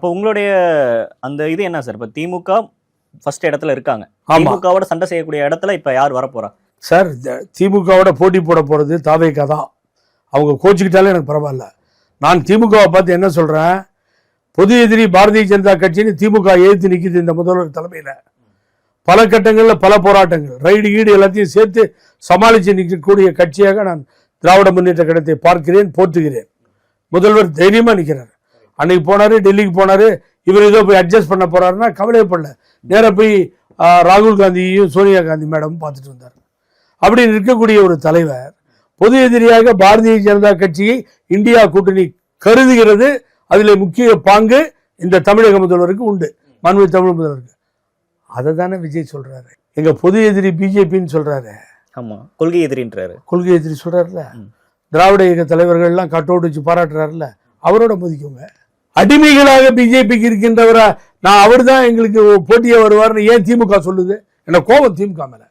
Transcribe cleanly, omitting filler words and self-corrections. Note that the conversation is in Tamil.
அப்போ உங்களுடைய அந்த இது என்ன சார்? இப்போ திமுக ஃபர்ஸ்ட் இடத்துல இருக்காங்க, திமுகவோட சண்டை செய்யக்கூடிய இடத்துல இப்போ யார் வரப்போறா சார்? திமுகவோட போட்டி போட போறது தாவேகா தான். அவங்க கோச்சிக்கிட்டாலே எனக்கு பரவாயில்ல. நான் திமுகவை பார்த்து என்ன சொல்றேன், பொது எதிரி பாரதிய ஜனதா கட்சின்னு திமுக எதிர்த்து நிற்குது இந்த முதல்வர் தலைமையில. பல கட்டங்களில் பல போராட்டங்கள், ரைடு ஈடு எல்லாத்தையும் சேர்த்து சமாளித்து நிற்கக்கூடிய கட்சியாக நான் திராவிட முன்னேற்ற கழகத்தை பார்க்கிறேன், போற்றுகிறேன். முதல்வர் தைரியமாக நிற்கிறார். அன்னைக்கு போனார், டெல்லிக்கு போனார். இவர் ஏதோ போய் அட்ஜஸ்ட் பண்ண போறாருன்னா கவலையப்படல. நேராக போய் ராகுல் காந்தியையும் சோனியா காந்தி மேடமும் பார்த்துட்டு வந்தார். அப்படி இருக்கக்கூடிய ஒரு தலைவர் பொது எதிரியாக பாரதிய ஜனதா கட்சியை இந்தியா கூட்டணி கருதுகிறது. அதில் முக்கிய பாங்கு இந்த தமிழக முதல்வருக்கு உண்டு, மாண்பு தமிழ் முதல்வருக்கு. அதை தானே விஜய் சொல்றாரு. எங்க பொது எதிரி பிஜேபின்னு சொல்றாரு. ஆமா, கொள்கை எதிரின்றாரு. கொள்கை எதிரி சொல்றாருல. திராவிட இயக்க தலைவர்கள் எல்லாம் கட்டோட்டு வச்சு பாராட்டுறாருல, அவரோட மோதிக்கோங்க. அடிமைகளாக பிஜேபிக்கு இருக்கின்றவரா நான் அவர் தான் எங்களுக்கு போட்டியா வருவார்னு ஏன் திமுக சொல்லுது? என்ன கோபம் திமுக மேல.